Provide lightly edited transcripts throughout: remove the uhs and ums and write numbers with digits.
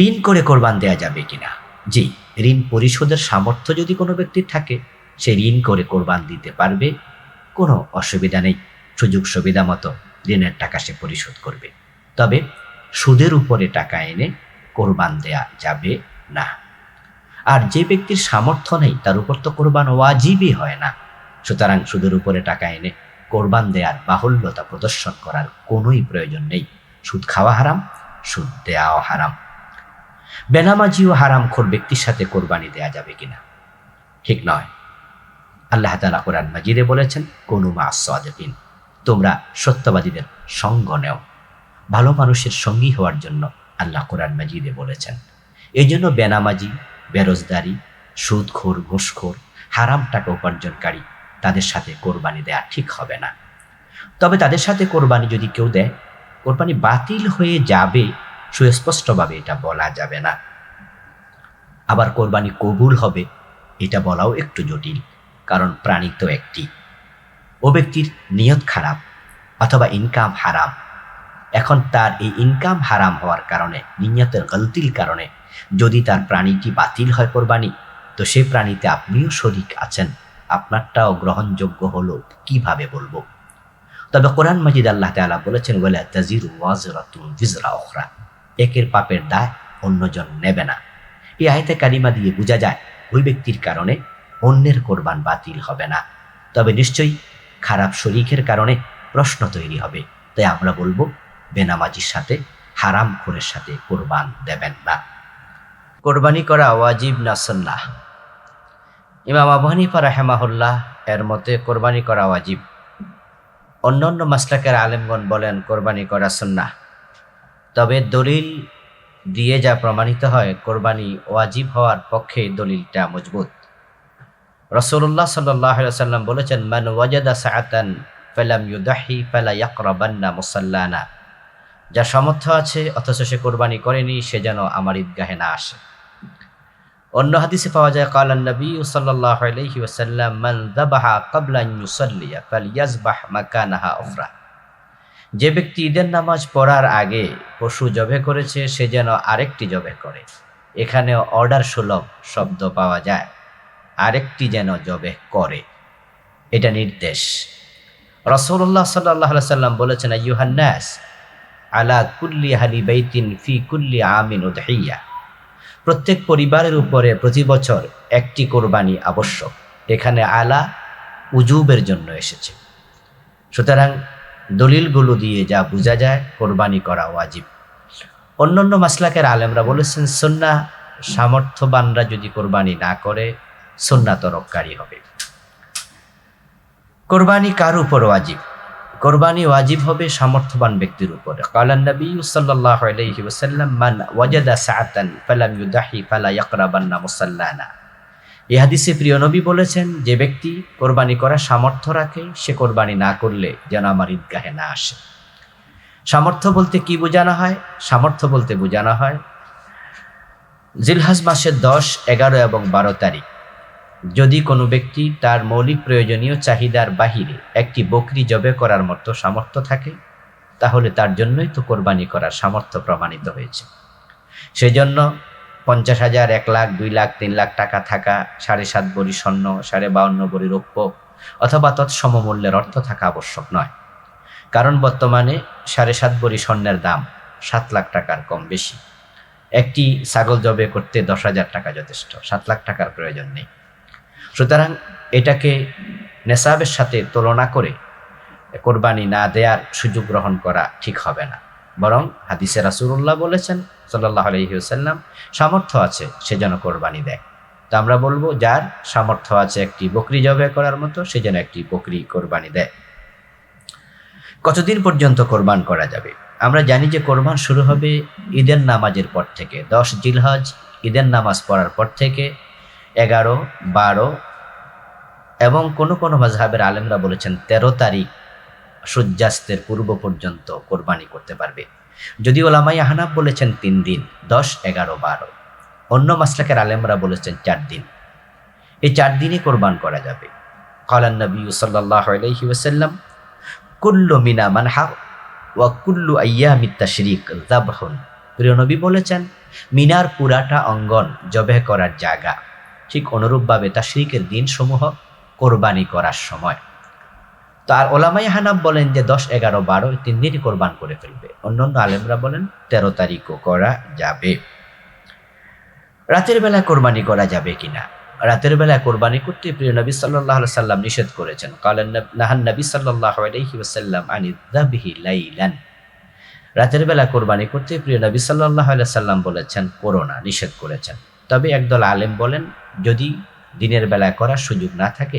ঋণ করে কোরবান দেয়া যাবে কিনা? জি, ঋণ পরিশোধের সামর্থ্য যদি কোনো ব্যক্তির থাকে, সে ঋণ করে কোরবান দিতে পারবে, কোনো অসুবিধা নেই। সুযোগ সুবিধা মতো ঋণের টাকা সে পরিশোধ করবে। তবে সুদের উপরে টাকা এনে কোরবান দেয়া যাবে না। আর যে ব্যক্তির সামর্থ্য নেই তার উপর তো কোরবান ওয়াজিবই হয় না। সুতরাং সুদের উপরে টাকা এনে কোরবান দেয়ার বাহুল্যতা প্রদর্শন করার কোনোই প্রয়োজন নেই। সুদ খাওয়া হারাম, সুদ দেওয়াও হারাম। বেনামাজি ও হারামখোর ব্যক্তির সাথে কোরবানি দেয়া যাবে কিনা? ঠিক নয়। আল্লাহ তাআলা কোরআন মাজিদে বলেছেন, কুনু মা'আস সাদিকিন, তোমরা সত্যবাদীদের সঙ্গ নেও। ভালো মানুষের সঙ্গী হওয়ার জন্য আল্লাহ কোরআন মাজিদে বলেছেন। এই জন্য বেনামাজি, বেরোজগারি, সুদখোর, ঘুষখোর, হারাম টাকা উপার্জনকারী তাদের সাথে কোরবানি দেয়া ঠিক হবে না। তবে তাদের সাথে কোরবানি যদি কেউ দেয়, কোরবানি বাতিল হয়ে যাবে সুস্পষ্টভাবে এটা বলা যাবে না। আবার কোরবানি কবুল হবে এটা বলাও একটু জটিল, কারণ প্রাণী তো একটি। ও ব্যক্তির নিয়ত খারাপ অথবা ইনকাম হারাম। এখন তার এই ইনকাম হারাম হওয়ার কারণে, নিয়তের গলতির কারণে যদি তার প্রাণীটি বাতিল হয় কোরবানি, তো সে প্রাণীতে আপনিও শরীক আছেন, আপনারটাও গ্রহণযোগ্য হলো কিভাবে বলবো? তবে কোরআন মাজিদ আল্লাহ তাআলা বলেছেন, ওয়ালা তাজিরু ওয়াজিরাতুন বিজরা উখরা, একের পাপের দায় অন্যজন নেবে না। এই আয়াতে কারিমা দিয়ে বোঝা যায় ওই ব্যক্তির কারণে অন্যের কোরবান বাতিল হবে না। তবে নিশ্চয়ই খারাপ শরীকের কারণে প্রশ্ন তৈরি হবে। তাই আমরা বলবো, বেনামাজির সাথে, হারামখোরের সাথে কোরবান দেবেন না। কোরবানি করা ওয়াজিব না সুন্নাহ? ইমাম আবু হানিফা রাহিমাহুল্লাহ এর মতে কোরবানি করা ওয়াজিব। অন্যান্য মাসলাকের আলেমগণ বলেন কোরবানি করা সুন্নাহ। তবে দলিল দিয়ে যা প্রমাণিত হয়, কোরবানি ওয়াজিব হওয়ার পক্ষে দলিলটা মজবুত। রাসূলুল্লাহ সাল্লাল্লাহু আলাইহি ওয়াসাল্লাম বলেছেন, মান ওয়াজাদা সাআতান ফালাম ইউদাহি ফালা ইয়াকরাবান্না মুসাল্লানা, যার সামর্থ্য আছে অথচ সে কোরবানি করেনি, সে যেন আমার ঈদগাহে না আসে। অন্য হাদিসে পাওয়া যায়, ক্বালান নবী সাল্লাল্লাহু আলাইহি ওয়াসাল্লাম, মান যাবাহা ক্বাবলা আন ইউসাল্লিয়া ফালইয়াজবাহ মাকানাহা উখরা, যে ব্যক্তি ঈদের নামাজ পড়ার আগে পশু জবে করেছে সে যেন আরেকটি জবে করে। এখানে অর্ডার সুলভ শব্দ পাওয়া যায়, আরেকটি যেন জবে করে, এটা নির্দেশ। রাসূলুল্লাহ সাল্লাল্লাহু আলাইহি ওয়াসাল্লাম বলেছেন, আইয়ুহান নাস আলা কুল্লি আহলি বাইতিন ফি কুল্লি আমিন উদহিয়া, প্রত্যেক পরিবারের উপরে প্রতি বছর একটি কোরবানি আবশ্যক। এখানে আলা উজুবের জন্য এসেছে। সুতরাং দলিলগুলো দিয়ে যা বোঝা যায় কোরবানি করা ওয়াজিব। অন্যান্য মাসলাকের আলেমরা বলেছেন, সুন্নাহ, সামর্থ্যবানরা যদি কোরবানি না করে সুন্নাহ তরককারী হবে। কোরবানি কার উপর ওয়াজিব? কোরবানি ওয়াজিব হবে সামর্থ্যবান ব্যক্তির উপরে। ক্বালান নবী সাল্লাল্লাহু আলাইহি ওয়াসাল্লাম, মান ওয়াজাদা সাআতান ফালাম ইউদাহি ফালা ইয়াকরাবান্না মুসাল্লানা। এই হাদিসে প্রিয় নবী বলেছেন, যে ব্যক্তি কোরবানি করার সামর্থ্য রাখে সে কোরবানি না করলে যেন আমার ঈদগাহে না আসে। সামর্থ্য বলতে কি বোঝানো হয়? সামর্থ্য বলতে বোঝানো হয় জিলহজ মাসের 10, 11 এবং 12 তারিখ যদি কোনো ব্যক্তি তার মৌলিক প্রয়োজনীয় চাহিদার বাহিরে একটি বকরি জবে করার মতো সামর্থ্য থাকে, তাহলে তার জন্যই তো কোরবানি করার সামর্থ্য প্রমাণিত হয়েছে। সেজন্য 50,000, 1 লাখ, 2 লাখ, 3 লাখ টাকা থাকা, 7.5 ভরি স্বর্ণ, 52 ভরি রৌপ্য অথবা তৎসমমূল্যের অর্থ থাকা আবশ্যক নয়। কারণ বর্তমানে 7.5 ভরি স্বর্ণের দাম 7 লাখ টাকার কম বেশি। একটি ছাগল জবে করতে 10,000 টাকা যথেষ্ট, 7 লাখ টাকার প্রয়োজন নেই। সুতরাং এটাকে নেসাবের সাথে তুলনা করে কোরবানি না দেওয়ার সুযোগ গ্রহণ করা ঠিক হবে না। বরং হাদিসে রাসূলুল্লাহ বলেছেন সাল্লাল্লাহু আলাইহি ওয়াসাল্লাম, সামর্থ্য আছে সে যেন কোরবানি দেয়। তো আমরা বলবো, যার সামর্থ্য আছে একটি বকরি জবে করার মতো সে যেন একটি বকরি কোরবানি দেয়। কতদিন পর্যন্ত কোরবান করা যাবে? আমরা জানি যে কোরবান শুরু হবে ঈদের নামাজের পর থেকে। 10 জিলহজ ঈদের নামাজ পড়ার পর থেকে 11, 12 এবং কোনো কোনো মাযহাবের আলেমরা বলেছেন 13 তারিখ সূর্যাস্তের পূর্ব পর্যন্ত কোরবানি করতে পারবে। যদি ওলামায়ে আহনাফ বলেছেন 3 দিন, 10, 11, 12। অন্য মাসলাকের আলেমরা বলেছেন 4 দিন। এই 4 দিনে কোরবান করা যাবে। ক্বালান নবী সাল্লাল্লাহু আলাইহি ওয়াসাল্লাম, কুল্লু মিনা মানহার ওয়া কুল্লু আইয়ামিত তাশরিক যাবহুন। প্রিয় নবী বলেছেন, মিনার পুরাটা অঙ্গন জবে করার জায়গা। ঠিক অনুরূপভাবে তাশরিকের দিনসমূহ কোরবানি করার সময়। তো আর ওলামায়ে হানাফ বলেন যে 10, 11, 12 3 দিনই কোরবান করে ফেলবে। অন্যান্য আলেমরা বলেন 13 তারিখও করা যাবে। রাতের বেলা কোরবানি করা যাবে কিনা? রাতের বেলা কোরবানি করতে প্রিয় নবী সাল্লাল্লাহু আলাইহি সাল্লাম নিষেধ করেছেন। কালেন নাহান নবী সাল্লাল্লাহু আলাইহি ওয়াসাল্লাম আনিয যাবহি লাইলান। রাতের বেলা কোরবানি করতে প্রিয় নবী সাল্লাল্লাহু আলাইহি সাল্লাম বলেছেন করো না, নিষেধ করেছেন। তবে একদল আলেম বলেন যদি দিনের বেলায় করার সুযোগ না থাকে,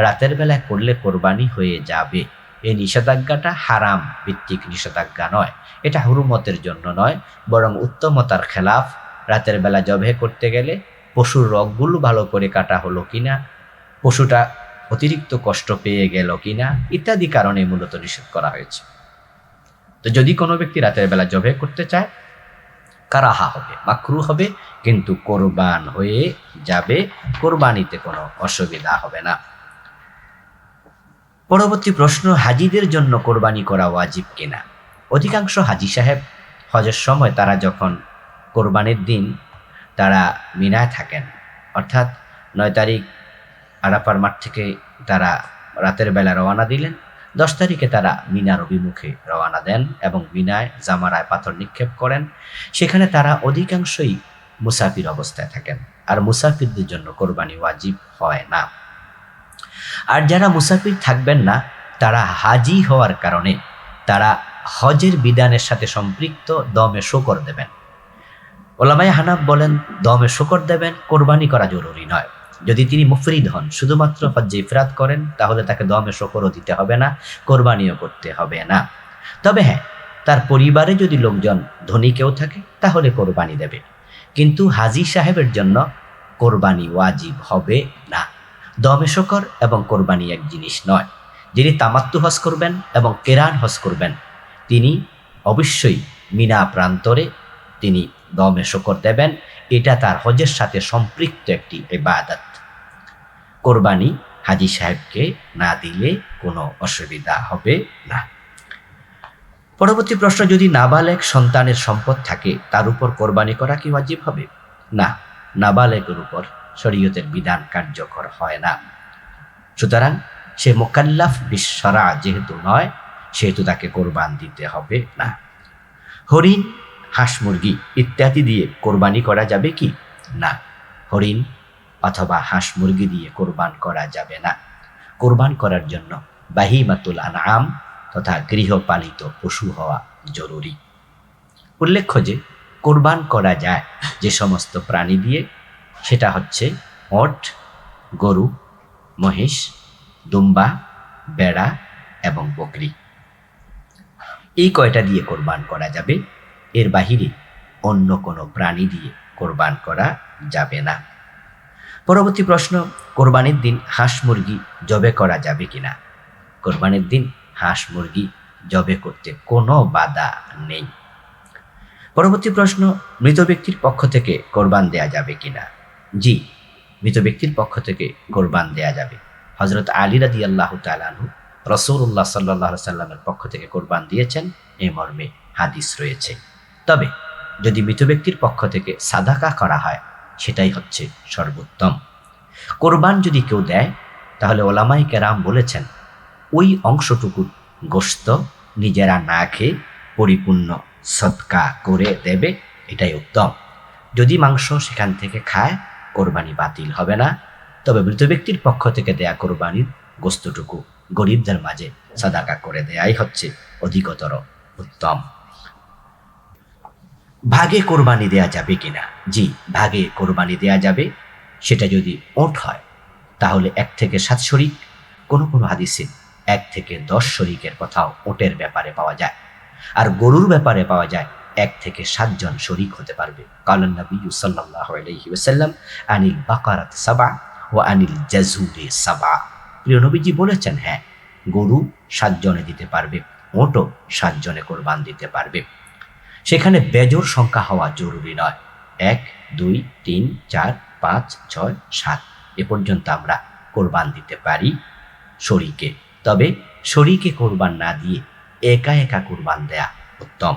রাতের বেলায় করলে কোরবানি হয়ে যাবে। এই নিষেধাজ্ঞাটা হারাম ভিত্তিক নিষেধাজ্ঞা নয়, এটা হুরুমতের জন্য নয়, বরং উত্তমতার খেলাফ। রাতের বেলা জবে করতে গেলে পশুর রগগুলো ভালো করে কাটা হলো কিনা, পশুটা অতিরিক্ত কষ্ট পেয়ে গেল কিনা ইত্যাদি কারণে মূলত নিষেধ করা হয়েছে। তো যদি কোনো ব্যক্তি রাতের বেলা জবে করতে চায়, কারাহা হবে, মাকরু হবে, কিন্তু কোরবান হয়ে যাবে, কোরবানিতে কোনো অসুবিধা হবে না। পরবর্তী প্রশ্ন, হাজিদের জন্য কোরবানি করা ওয়াজিব কিনা? অধিকাংশ হাজি সাহেব হজের সময় তারা যখন কোরবানির দিন তারা মিনায় থাকেন, অর্থাৎ 9 তারিখ আরাফার মাঠ থেকে তারা রাতের বেলা রওনা দিলেন, 10 তারিখে তারা মিনার অভিমুখে রওনা দেন এবং মিনায় জামারায় পাথর নিক্ষেপ করেন। সেখানে তারা অধিকাংশই মুসাফির অবস্থায় থাকেন, আর মুসাফিরদের জন্য কোরবানি ওয়াজিব হয় না। আর যারা মুসাফির থাকবেন না তারা হাজি হওয়ার কারণে তারা হজের বিধানের সাথে সম্পৃক্ত দমে শকর দেবেন। ওলামায়ে হানাফ বলেন দমে শকর দেবেন, কোরবানি করা জরুরি নয়। যদি তিনি মুফরিদ হন, শুধুমাত্র হজ্জে ইফরাদ করেন, তাহলে তাকে দমে শকরও দিতে হবে না, কোরবানিও করতে হবে না। তবে হ্যাঁ, তার পরিবারে যদি লোকজন ধনী কেউ থাকে তাহলে কোরবানি দেবে, কিন্তু হাজি সাহেবের জন্য কোরবানি ওয়াজিব হবে না। দমে শকর এবং কোরবানি এক জিনিস নয়। যিনি তামাত্তু হজ করবেন এবং কেরান হজ করবেন, তিনি অবশ্যই মিনা প্রান্তরে তিনি দমে শকর দেবেন। এটা তার হজের সাথে সম্পৃক্ত একটি ইবাদত। কোরবানি হাজি সাহেবকে না দিলে কোনো অসুবিধা হবে না। পরবর্তী প্রশ্ন, যদি নাবালেগ সন্তানের সম্পদ থাকে তার উপর কোরবানি করা কি ওয়াজিব হবে? না, নাবালেগের উপর শরীয়তের বিধান কার্যকর হয় না। সুতরাং সে মুকাল্লাফ বিশ্বরা যেহেতু নয়, সেহেতু তাকে কোরবান দিতে হবে না। হরিণ, হাঁস মুরগি ইত্যাদি দিয়ে কোরবানি করা যাবে কি? না, হরিণ অথবা হাঁস মুরগি দিয়ে কোরবান করা যাবে না। কোরবান করার জন্য বাহিমাতুল আনআম তথা গৃহপালিত পশু হওয়া জরুরি। উল্লেখ্য যে কোরবান করা যায় যে সমস্ত প্রাণী দিয়ে, সেটা হচ্ছে ওট, গরু, মহিষ, দুম্বা, বেড়া এবং বকরি। এই কয়টা দিয়ে কোরবান করা যাবে, এর বাহিরে অন্য কোনো প্রাণী দিয়ে কোরবান করা যাবে না। পরবর্তী প্রশ্ন, কোরবানির দিন হাঁস মুরগি জবে করা যাবে কিনা? কোরবানির দিন হাঁস মুরগি জবে করতে কোনো বাধা নেই। পরবর্তী প্রশ্ন, মৃত ব্যক্তির পক্ষ থেকে কোরবান দেয়া যাবে কিনা? জি, মৃত ব্যক্তির পক্ষ থেকে কোরবান দেয়া যাবে। হযরত আলী রাদিয়াল্লাহু তাআলা আনহু রাসূলুল্লাহ সাল্লাল্লাহু আলাইহি সাল্লামের পক্ষ থেকে কোরবান দিয়েছেন, এই মর্মে হাদিস রয়েছে। তবে যদি মৃত ব্যক্তির পক্ষ থেকে সাদাকা করা হয়, সেটাই হচ্ছে সর্বোত্তম। কোরবান যদি কেউ দেয়, তাহলে ওলামায়ে কেরাম বলেছেন ওই অংশটুকুর গোশত নিজেরা না খেয়ে পরিপূর্ণ সদকা করে দেবে, এটাই উত্তম। যদি মাংস সেখান থেকে খায়, কোরবানি বাতিল হবে না। তবে মৃত ব্যক্তির পক্ষ থেকে দেয়া কোরবানির গোশতটুকু গরিবদের মাঝে সাদাকা করে দেয়াই হচ্ছে অধিকতর উত্তম। ভাগে কোরবানি দেয়া যাবে কিনা? জি, ভাগে কোরবানি দেয়া যাবে। সেটা যদি ওট হয় তাহলে 1 থেকে 7 শরিক, কোনো কোনো হাদিসে 1 থেকে 10 শরিকের কথাও ওটের ব্যাপারে পাওয়া যায়। আর গরুর ব্যাপারে পাওয়া যায় 1 থেকে 7 জন শরিক হতে পারবে। কালান নবী সাল্লাল্লাহু আলাইহি ওয়াসাল্লাম আনিল বাকারাত সাবা ওয়া আনিল জাজুরি সাবা। প্রিয় নবীজি বলেছেন, হ্যাঁ, গরু 7 জনে দিতে পারবে, ওটও 7 জনে কোরবান দিতে পারবে। সেখানে বেজোড় সংখ্যা হওয়া জরুরি নয়। 1, 2, 3, 4, 5, 6, 7 এ পর্যন্ত আমরা কোরবান দিতে পারি শরীকে। তবে শরীকে কোরবান না দিয়ে একা একা কোরবান দেয়া উত্তম।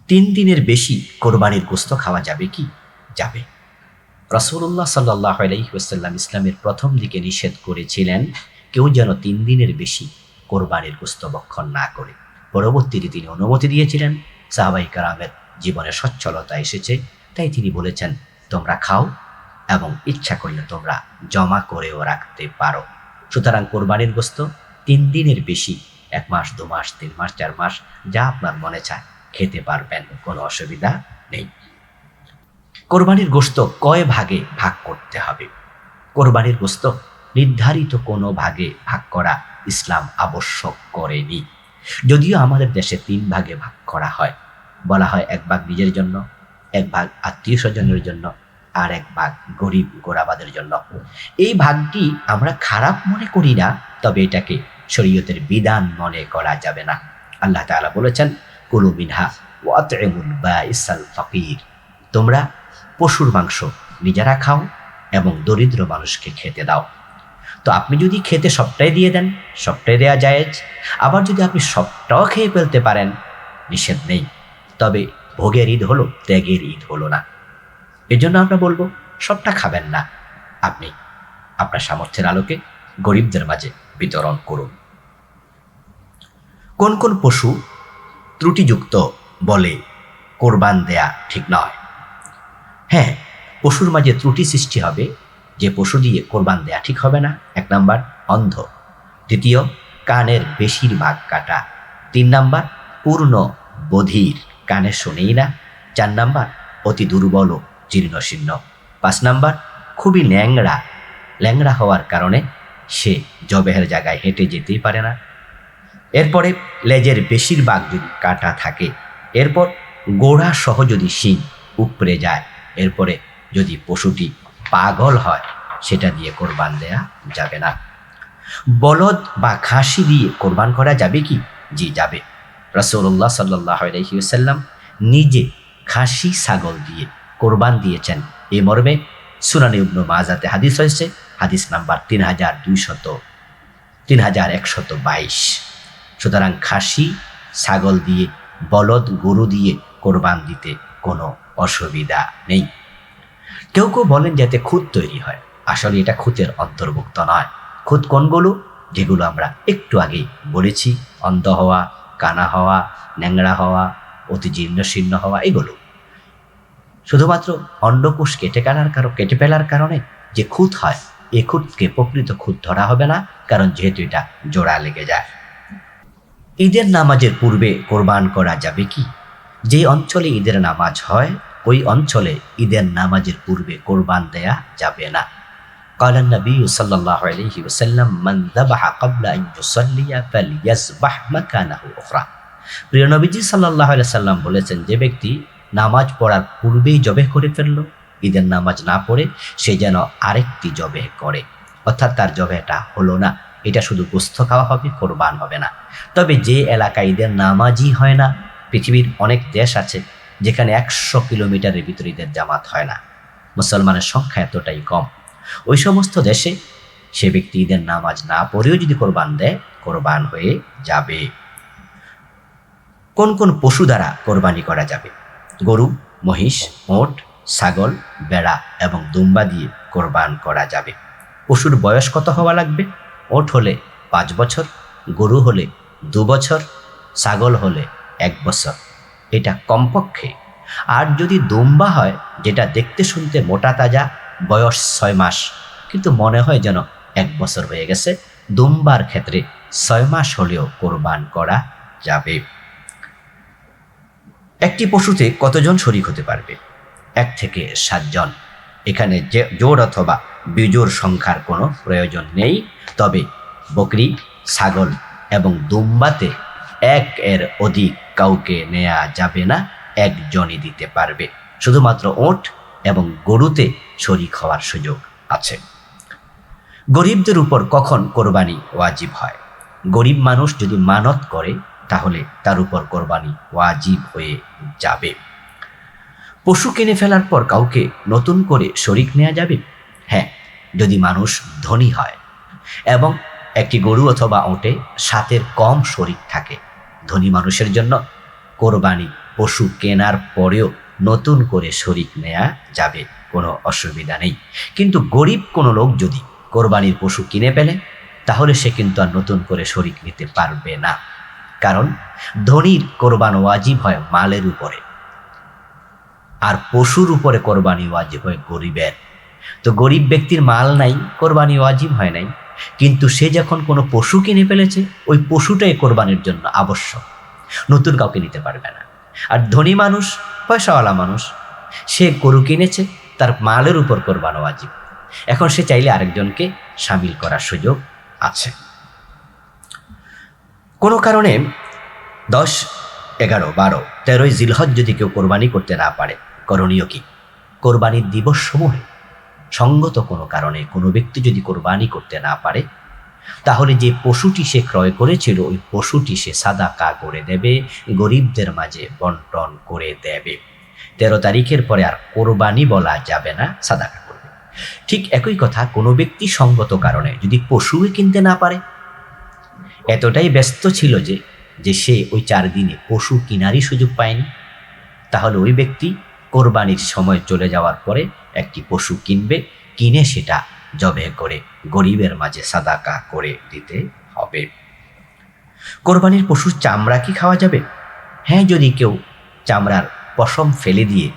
3 দিনের বেশি কোরবানির গোশত খাওয়া যাবে কি? যাবে। রাসূলুল্লাহ সাল্লাল্লাহু আলাইহি ওয়াসাল্লাম ইসলামের প্রথম দিকে নিষেধ করেছিলেন কেউ যেন 3 দিনের বেশি কোরবানির গোশত ভক্ষণ না করে। পরবর্তীতে তিনি অনুমতি দিয়েছিলেন, সাহাবায়ে কেরামের জীবনে সচ্ছলতা এসেছে, তাই তিনি বলেছেন তোমরা খাও এবং ইচ্ছা করলে তোমরা জমা করেও রাখতে পারো। সুতরাং কোরবানির গোশত 3 দিনের বেশি 1 মাস 2 মাস 3 মাস 4 মাস যা আপনার মনে চায় খেতে পারবেন, কোনো অসুবিধা নেই। কোরবানির গোশত কয় ভাগে ভাগ করতে হবে? কোরবানির গোশত নির্ধারিত কোনো ভাগে ভাগ করা ইসলাম আবশ্যক করেনি। যদিও আমাদের দেশে 3 ভাগে ভাগ করা হয়। বলা হয় 1 ভাগ নিজের জন্য, 1 ভাগ আত্মীয় স্বজনের জন্য, আর 1 ভাগ গরিব গোরাবাদের জন্য। এই ভাগটি আমরা খারাপ মনে করি না, তবে এটাকে শরীয়তের বিধান মনে করা যাবে না। আল্লাহ তাআলা বলেছেন কুলু মিনহা ওয়া আত'ইমুল বাঈসাল ফাকির, তোমরা পশুর মাংস নিজেরা খাও এবং দরিদ্র মানুষকে খেতে দাও। তো আপনি যদি খেতে সবটাই দিয়ে দেন, সবটাই দেওয়া জায়েজ। আবার যদি আপনি সবটাও খেয়ে ফেলতে পারেন, নিষেধ নেই। তবে ভোগের ঈদ হলো, ত্যাগের ঈদ হলো না। এজন্য আমরা বলবো সবটা খাবেন না, আপনি আপনার সামর্থ্যের আলোকে গরিবদের মাঝে বিতরণ করুন। কোন কোন পশু ত্রুটিযুক্ত বলে কোরবান দেয়া ঠিক নয়? হ্যাঁ, পশুর মাঝে ত্রুটি সৃষ্টি হবে, যে পশু দিয়ে কোরবান দেয়া ঠিক হবে না। 1 নাম্বার অন্ধ, 2 কানের বেশিরভাগ কাটা, 3 নাম্বার পূর্ণ বধির, কানে শোনেই না, 4 নাম্বার অতি দুর্বল ও জীর্ণশীর্ণ, 5 নাম্বার খুবই ল্যাংড়া হওয়ার কারণে সে জবেহের জায়গায় হেঁটে যেতেই পারে না। এরপরে লেজের বেশিরভাগ যদি কাটা থাকে, এরপর গোড়া সহ যদি শিং উপড়ে যায়, এরপরে যদি পশুটি পাগল হয়, সেটা দিয়ে কোরবান দেয়া যাবে না। বলদ বা খাসি দিয়ে কোরবান করা যাবে কি? জি, যাবে। রাসূলুল্লাহ সাল্লাল্লাহু আলাইহি ওয়াসাল্লাম নিজে খাসি ছাগল দিয়ে কোরবান দিয়েছেন। এই মর্মে সুনানে ইবনে মাজাতে হাদিস হয়েছে, হাদিস নাম্বার 3122। সুতরাং খাসি ছাগল দিয়ে, বলদ গরু দিয়ে কোরবান দিতে কোনো অসুবিধা নেই। কেউ কেউ বলেন যাতে খুদ তৈরি হয়, আসলে এটা খুদের অন্তর্ভুক্ত নয়। খুদ কোনগুলো? যেগুলো আমরা একটু আগেই বলেছি, অন্ধ হওয়া, কানা হওয়া, ন্যাংড়া হওয়া, অতি জীর্ণশীর্ণ হওয়া, এগুলো। শুধুমাত্র অন্ডকোষ কেটে ফেলার কারণে যে খুদ হয়, এ খুদকে প্রকৃত খুদ ধরা হবে না, কারণ যেহেতু এটা জোড়া লেগে যায়। ঈদের নামাজের পূর্বে কোরবান করা যাবে কি? যে অঞ্চলে ঈদের নামাজ হয়, ওই অঞ্চলে ঈদের নামাজের পূর্বে কোরবান দেয়া যাবে না। قال النبي صلى الله عليه وسلم من ذبح قبل أن يصلي فليذبح مكانه أخرى। প্রিয় নবীজি সাল্লাল্লাহু আলাইহি সাল্লাম বলেছেন, যে ব্যক্তি নামাজ পড়ার পূর্বেই জবেহ করে ফেলল, ঈদের নামাজ না পড়ে সে যেন আরেকটি জবেহ করে, অর্থাৎ তার জবেহটা হলো না, এটা শুধু গোশত খাওয়া হবে, কোরবান হবে না। তবে যে এলাকায় ঈদের নামাজই হয় না, পৃথিবীর অনেক দেশ আছে যেখানে 100 কিলোমিটারের ভিতরে ঈদের জামাত হয় না, মুসলমানের সংখ্যা এতটাই কম, ওই সমস্ত দেশে সে ব্যক্তি ঈদের নামাজ না পড়েও যদি কোরবান দেয়, কোরবান হয়ে যাবে। কোন কোন পশু দ্বারা কোরবানি করা যাবে? গরু, মহিষ, ওট, ছাগল, ভেড়া এবং দুম্বা দিয়ে কোরবান করা যাবে। পশুর বয়স কত হওয়া লাগবে? ওট হলে 5 বছর, গরু হলে 2 বছর, ছাগল হলে 1 বছর, এটা কমপক্ষে। আর যদি দুম্বা হয়, যেটা দেখতে শুনতে মোটা তাজা, বয়স 6 মাস, কিন্তু মনে হয় যেন 1 বছর হয়ে গেছে, দুম্বার ক্ষেত্রে 6 মাস হলেও কোরবান করা যাবে। একটি পশুতে কতজন শরীক হতে পারবে? 1 থেকে 7 জন। এখানে জোড় অথবা বিজোড় সংখ্যার কোনো প্রয়োজন নেই। তবে বকরি, ছাগল এবং দুম্বাতে 1 এর অধিক কাউকে নেওয়া যাবে না, 1 জনই দিতে পারবে। শুধুমাত্র ওট এবং গরুতে শরীক হওয়ার সুযোগ আছে। গরিবদের উপর কখন কোরবানি ওয়াজিব হয়? গরিব মানুষ যদি মানত করে, তাহলে তার উপর কোরবানি ওয়াজিব হয়ে যাবে। পশু কিনে ফেলার পর কাউকে নতুন করে শরীক নেওয়া যাবে? হ্যাঁ, যদি মানুষ ধনী হয় এবং একটি গরু অথবা ওটে 7 এর কম শরীক থাকে। ধনী মানুষের জন্য কোরবানি পশু কেনার পরেও নতুন করে শরিক নেওয়া যাবে, কোনো অসুবিধা নেই। কিন্তু গরিব কোনো লোক যদি কোরবানির পশু কিনে ফেলে তাহলে সে কিন্তু আর নতুন করে শরিক নিতে পারবে না। কারণ ধনীর কোরবান ওয়াজিব হয় মালের উপরে, আর পশুর উপরে কোরবানি ওয়াজিব হয় গরিবের। তো গরিব ব্যক্তির মাল নাই, কোরবানি ওয়াজিব হয় নাই, কিন্তু সে যখন কোনো পশু কিনে ফেলেছে ওই পশুটাই কোরবানির জন্য আবশ্যক, নতুন কাউকে নিতে পারবে না। আর ধনী মানুষ, পয়সাওয়ালা মানুষ, সে গরু কিনেছে, তার মালের উপর কোরবান ওয়াজিব, এখন সে চাইলে আরেকজনকে সামিল করার সুযোগ আছে। কোনো কারণে 10, 11, 12, 13 জিলহজ যদি কেউ কোরবানি করতে না পারে, করণীয় কি? কোরবানির দিবস সমূহে সঙ্গত কোনো কারণে কোনো ব্যক্তি যদি কোরবানি করতে না পারে তাহলে যে পশুটি সে ক্রয় করেছিল ওই পশুটি সে সাদাকা করে দেবে, গরিবদের মাঝে বন্টন করে দেবে। 13 তারিখের পরে আর কোরবানি বলা যাবে না, সাদাকা করবে। ঠিক একই কথা কোনো ব্যক্তি সঙ্গত কারণে যদি পশুই কিনতে না পারে, এতটাই ব্যস্ত ছিল যে সে ওই 4 দিনে পশু কিনারই সুযোগ পায়নি, তাহলে ওই ব্যক্তি কোরবানির সময় চলে যাওয়ার পরে একটি পশু কিনবে, কিনে সেটা জবে করে গরিবের মাঝে সাদাকা করে দিতে হবে। কোরবানির পশুর চামড়া কি খাওয়া যাবে? হ্যাঁ, যদি কেউ চামড়ার পশম ফেলে দিয়ে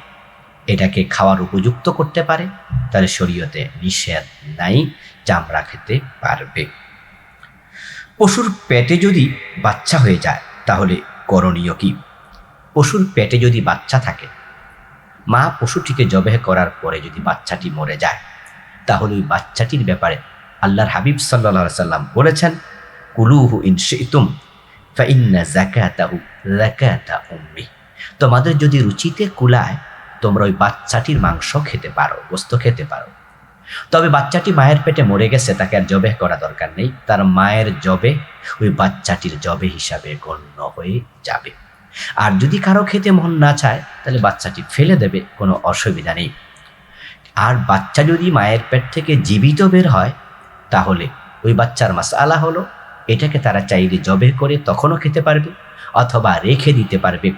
এটাকে খাওয়ার উপযুক্ত করতে পারে তাহলে শরীয়তে নিষেধ নাই, চামড়া খেতে পারবে। পশুর পেটে যদি বাচ্চা হয়ে যায় তাহলে করণীয় কি? পশুর পেটে যদি বাচ্চা থাকে, মা পশুটিকে জবেহ করার পরে যদি বাচ্চাটি মরে যায় তাহলে ওই বাচ্চাটির ব্যাপারে আল্লাহর হাবিব সাল্লাল্লাহু আলাইহি সাল্লাম বলেছেন, কুলুহু ইন শি'তুম ফাইন্না যাকাতাহু যাকাতা উম্মি। তোমাদের যদি রুচিতে কুলায় তোমরা ওই বাচ্চাটির মাংস খেতে পারো, গোশত খেতে পারো। তবে বাচ্চাটি মায়ের পেটে মরে গেছে, তাকে আর জবেহ করা দরকার নেই, তার মায়ের জবে ওই বাচ্চাটির জবে হিসাবে গণ্য হয়ে যাবে। আর যদি কারো খেতে মন না চায় তাহলে বাচ্চাটি ফেলে দেবে, কোনো অসুবিধা নেই। আর বাচ্চা যদি মায়ের পেট থেকে জীবিত বের হয় তাহলে ওই বাচ্চার মাসআলা হলো এটাকে তারা চাইলে জবে করে তখনও খেতে পারবে অথবা রেখে দিতে পারবে,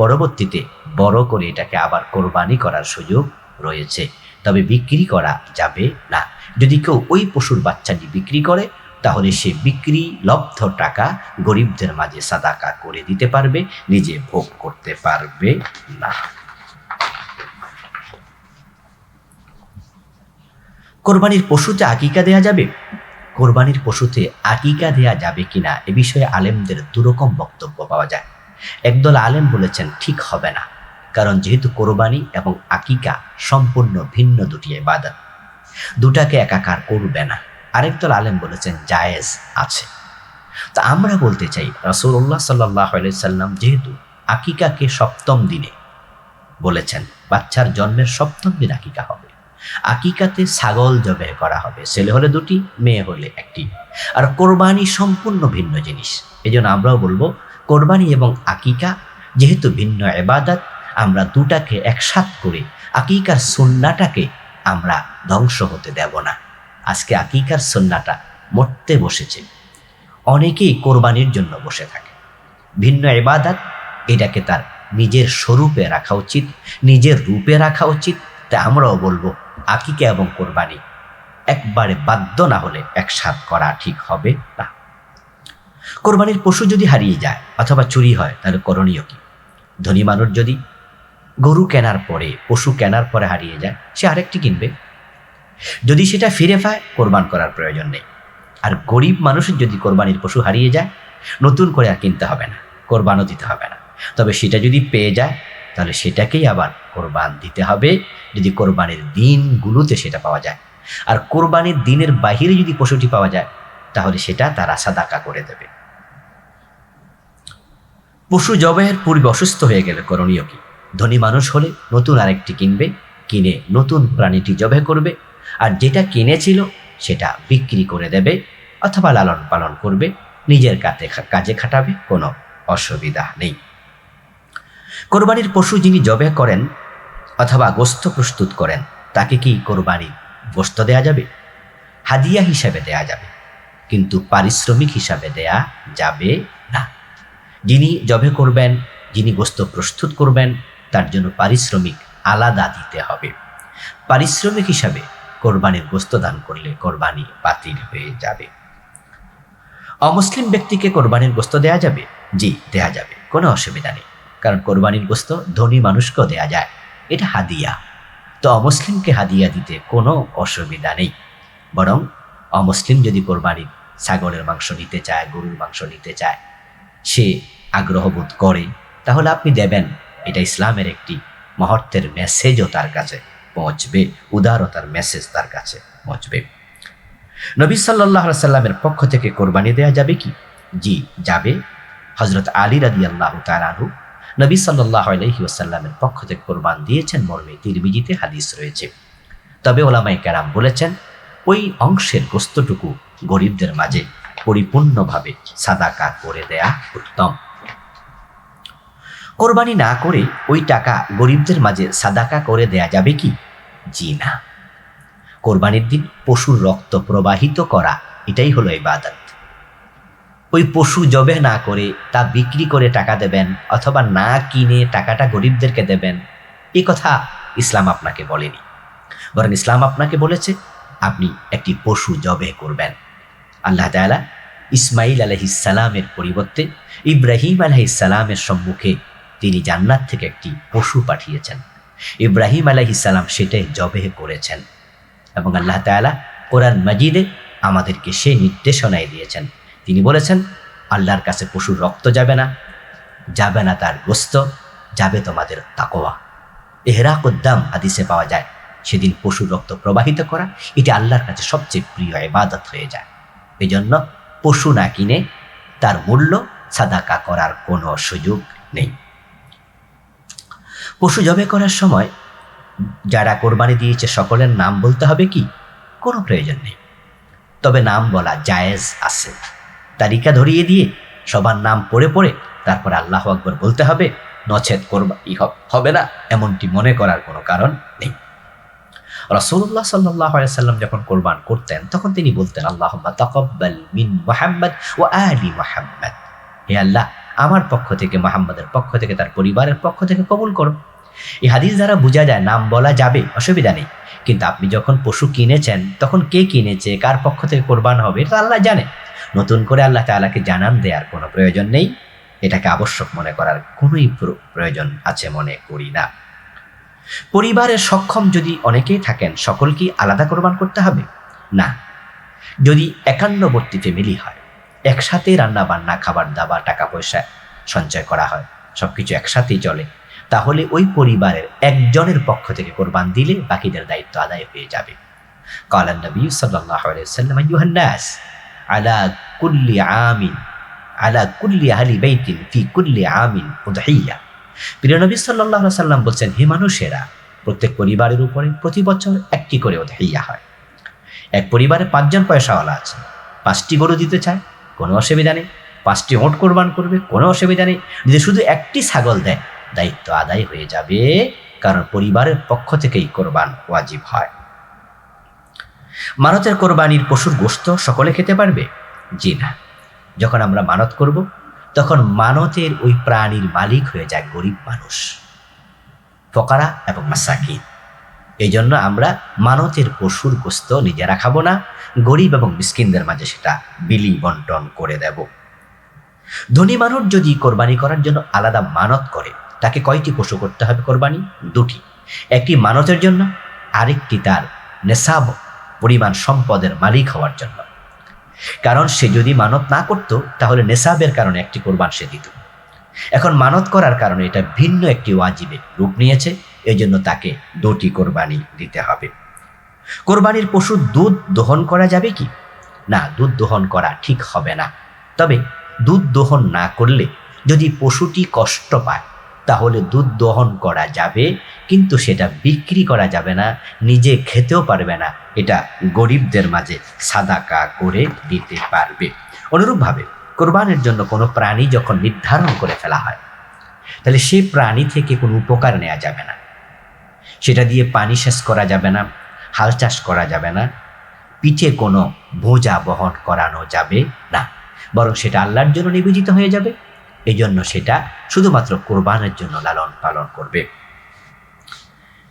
পরবর্তীতে বড় করে এটাকে আবার কোরবানি করার সুযোগ রয়েছে, তবে বিক্রি করা যাবে না। যদি কেউ ওই পশুর বাচ্চাটি বিক্রি করে তাহলে সে বিক্রি লব্ধ টাকা গরিবদের মাঝে সাদাকা করে দিতে পারবে, নিজে ভোগ করতে পারবে না। কোরবানির পশুতে আকিকা দেয়া যাবে? কোরবানির পশুতে আকিকা দেয়া যাবে কিনা এ বিষয়ে আলেমদের দুরকম বক্তব্য পাওয়া যায়। একদল আলেম বলেছেন ঠিক হবে না, কারণ যেহেতু কোরবানি এবং আকিকা সম্পূর্ণ ভিন্ন দুটি ইবাদত, দুটাকে একাকার করবে না। আরেকদল আলেম বলেছেন জায়েজ আছে। তা আমরা বলতে চাই রাসূলুল্লাহ সাল্লাল্লাহু আলাইহি সাল্লাম যেহেতু আকিকাকে 7ম দিনে বলেছেন, বাচ্চার জন্মের 7ম দিন আকিকা হবে, আকিকাতে ছাগল জবেহ করা হবে, ছেলে হলে 2টি, মেয়ে হলে 1টি। আর কোরবানি সম্পূর্ণ ভিন্ন জিনিস, এজন্য আমরাও বলবো কোরবানি এবং আকিকা যেহেতু ভিন্ন ইবাদত, আমরা দুটাকে একসাথ করে আকিকার সুন্নাহটাকে আমরা ধ্বংস হতে দেব না। আজকে আকিকার সুন্নাহটা মরতে বসেছে, অনেকেই কোরবানির জন্য বসে থাকে। ভিন্ন ইবাদত, এটাকে তার নিজের স্বরূপে রাখা উচিত, নিজের রূপে রাখা উচিত। তা আমরাও বলবো আকিকা এবং কোরবানি একবারে বাধ্য না হলে একসাথ করা ঠিক হবে না। কোরবানির পশু যদি হারিয়ে যায় অথবা চুরি হয় তাহলে করণীয় কি? ধনী মানুষ যদি গরু কেনার পরে, পশু কেনার পরে হারিয়ে যায়, সে আরেকটি কিনবে। যদি সেটা ফিরে পায় কোরবান করার প্রয়োজন নেই। আর গরিব মানুষের যদি কোরবানির পশু হারিয়ে যায় নতুন করে আর কিনতে হবে না, কোরবানও দিতে হবে না। তবে সেটা যদি পেয়ে যায় তাহলে সেটাকেই আবার কোরবান দিতে হবে, যদি কোরবানির দিনগুলোতে সেটা পাওয়া যায়। আর কোরবানির দিনের বাহিরে যদি পশুটি পাওয়া যায় তাহলে সেটা তারা সাদাকা করে দেবে। পশু জবাইয়ের পূর্বে অসুস্থ হয়ে গেলে করণীয় কি? ধনী মানুষ হলে নতুন আরেকটি কিনবে, কিনে নতুন প্রাণীটি জবাই করবে, আর যেটা কিনেছিল সেটা বিক্রি করে দেবে অথবা লালন পালন করবে, নিজের কাজে খাটাবে, কোনো অসুবিধা নেই। কোরবানির পশু যিনি জবাই করেন অথবা গোশত প্রস্তুত করেন তাকে কি কোরবানির গোশত দেয়া যাবে? হাদিয়া হিসাবে দেয়া যাবে, কিন্তু পারিশ্রমিক হিসাবে দেয়া যাবে না। যিনি জবাই করবেন যিনি গোস্ত প্রস্তুত করবেন তার জন্য পারিশ্রমিক আলাদা দিতে হবে। পারিশ্রমিক হিসাবে কোরবানির গোস্ত দান করলে কোরবানি বাতিল হয়ে যাবে। অমুসলিম ব্যক্তিকে কোরবানির গোস্ত দেয়া যাবে? জি, দেয়া যাবে, কোনো অসুবিধা নেই। কারণ কোরবানির গোস্ত ধনী মানুষকেও দেয়া যায়, এটা হাদিয়া। তো অমুসলিমকে হাদিয়া দিতে কোনো অসুবিধা নেই। বরং অমুসলিম যদি কোরবানির ছাগলের মাংস নিতে চায়, গরুর মাংস নিতে চায়, সে আগ্রহবোধ করে, তাহলে আপনি দেবেন। এটা ইসলামের একটি মহত্বের মেসেজও তার কাছে পৌঁছবে, উদারতার মেসেজ তার কাছে পৌঁছবে। নবী সাল্লাল্লাহু আলাইহি সাল্লামের পক্ষ থেকে কোরবানি দেয়া যাবে কি? জি, যাবে। হযরত আলী রাদিয়াল্লাহু তাআলা আনহু নবী সাল্লাল্লাহু আলাইহি ওয়াসাল্লামের পক্ষ থেকে কোরবান দিয়েছেন মর্মে তিরমিজিতে হাদিস রয়েছে। তবে ওলামায়ে কেরাম বলেছেন ওই অংশের গোস্তটুকু গরিবদের মাঝে পরিপূর্ণভাবে সাদাকা করে দেয়া উত্তম। কোরবানি না করে ওই টাকা গরিবদের মাঝে সাদাকা করে দেয়া যাবে কি? জি না। কোরবানির দিন পশুর রক্ত প্রবাহিত করা, এটাই হলো ইবাদত। ওই পশু জবে না করে তা বিক্রি করে টাকা দেবেন অথবা না কিনে টাকাটা গরিবদেরকে দেবেন, এ কথা ইসলাম আপনাকে বলেনি। বরং ইসলাম আপনাকে বলেছে আপনি একটি পশু জবে করবেন। আল্লাহ তাআলা ইসমাইল আলাইহিস সালামের পরিবর্তে ইব্রাহিম আলাইহিস সালামের সম্মুখে তিনি জান্নাত থেকে একটি পশু পাঠিয়েছেন। ইব্রাহিম আলাইহিস সালাম সেটাই জবে করেছেন এবং আল্লাহ তাআলা কোরআন মাজিদে আমাদেরকে সেই নির্দেশনাই দিয়েছেন। তিনি বলেছেন আল্লাহর কাছে পশুর রক্ত যাবে না, যাবে না তার গোস্ত, যাবে তোমাদের তাকওয়া। ইহরাকুদ্দাম হাদিসে পাওয়া যায়, সেদিন পশুর রক্ত প্রবাহিত করা এটি আল্লাহর কাছে সবচেয়ে প্রিয় ইবাদত হয়ে যায়। এই জন্য পশু না কিনে তার মূল্য সাদাকা করার কোনো সুযোগ নেই। পশু জবে করার সময় যারা কোরবানি দিয়েছে সকলের নাম বলতে হবে কি? কোনো প্রয়োজন নেই। তবে নাম বলা জায়েজ আছে। তালিকা ধরিয়ে দিয়ে সবার নাম পড়ে পড়ে তারপর আল্লাহু আকবার বলতে হবে, নচেত কোরবানি হবে না, এমনটি মনে করার কোনো কারণ নেই। রাসূলুল্লাহ সাল্লাল্লাহু আলাইহি সাল্লাম যখন কোরবান করতেন তখন তিনি বলতেন আল্লাহুম্মা তাকাব্বাল মিন মুহাম্মদ ওয়া আলি মুহাম্মদ, হে আল্লাহ আমার পক্ষ থেকে, মুহাম্মাদের পক্ষ থেকে, তার পরিবারের পক্ষ থেকে কবুল করো। এই হাদিস দ্বারা বোঝা যায় নাম বলা যাবে, অসুবিধা নেই। কিন্তু আপনি যখন পশু কিনেছেন তখন কে কিনেছে, কার পক্ষ থেকে কোরবান হবে, এটা আল্লাহ জানে। নতুন করে আল্লাহ তাআলাকে জানান দেওয়ার কোনো প্রয়োজন নেই। এটাকে আবশ্যক মনে করার কোনোই প্রয়োজন আছে মনে করি না। পরিবারের সক্ষম যদি অনেকেই থাকেন, সকল কি আলাদা কোরবান করতে হবে? না। যদি একান্নবর্তী ফ্যামিলি হয়, একসাথে রান্না বান্না, খাবার দাবার, টাকা পয়সা সঞ্চয় করা হয়, সবকিছু একসাথেই চলে, তাহলে ওই পরিবারের একজনের পক্ষ থেকে কোরবান দিলে বাকিদের দায়িত্ব আদায় হয়ে যাবে। কালান নবী সাল্লাল্লাহু আলাইহি ওয়াসাল্লাম আইয়ুহান নাস আলা কুল্লি আমিন আলা কুল্লি আহলি বাইতিন ফি কুল্লি আমিন উদহিয়া। প্রিয় নবী সাল্লাল্লাহু আলাইহি ওয়াসাল্লাম বলছেন, হে মানুষেরা, প্রত্যেক পরিবারের উপরে প্রতি বছর একটি করে উদহিয়া হয়। এক পরিবারে 5 জন পয়সাওয়ালা আছে, 5টি গরু দিতে চায়, কোনো অসুবিধা নেই। 5টি ওট কোরবান করবে, কোনো অসুবিধা নেই। যদি শুধু একটি ছাগল দেয়, দায়িত্ব আদায় হয়ে যাবে, কারণ পরিবারের পক্ষ থেকেই কোরবান ওয়াজিব হয়। মানতের কোরবানির পশুর গোশত সকলে খেতে পারবে? জি না। যখন আমরা মানত করব তখন মানতের ওই প্রাণীর মালিক হয়ে যায় গরিব মানুষ, ফকরা এবং মাসাকিন। এই জন্য আমরা মানতের পশুর গোশত নিজেরা খাবো না, গরিব এবং মিসকিনদের মাঝে সেটা বিলি বন্টন করে দেব। ধনী মানুষ যদি কোরবানি করার জন্য আলাদা মানত করে, তাকে কয়টি পশু করতে হবে কোরবানি? 2টি। একটি মানতের জন্য, আরেকটি তার নেশাব পরিমাণ সম্পদের মালিক হওয়ার জন্য। কারণ সে যদি মানত না করত তাহলে নেশাবের কারণে একটি কোরবান সে দিত। এখন মানত করার কারণে এটা ভিন্ন একটি ওয়াজিবে রূপ নিয়েছে, এই জন্য তাকে 2টি কোরবানি দিতে হবে। কোরবানির পশুর দুধ দহন করা যাবে কি? না, দুধ দহন করা ঠিক হবে না। তবে দুধ দহন না করলে যদি পশুটি কষ্ট পায় তাহলে দুধ দহন করা যাবে, কিন্তু সেটা বিক্রি করা যাবে না, নিজে খেতেও পারবে না, এটা গরিবদের মাঝে সাদাকা করে দিতে পারবে। অনুরূপভাবে কোরবানের জন্য কোনো প্রাণী যখন নির্ধারণ করে ফেলা হয়, তাহলে সেই প্রাণী থেকে কোনো উপকার নেওয়া যাবে না। সেটা দিয়ে পানি সেচ করা যাবে না, হাল চাষ করা যাবে না, পিঠে কোনো বোঝা বহন করানো যাবে না, বরং সেটা আল্লাহর জন্য নিবেদিত হয়ে যাবে। এই জন্য সেটা শুধুমাত্র কোরবানের জন্য লালন পালন করবে।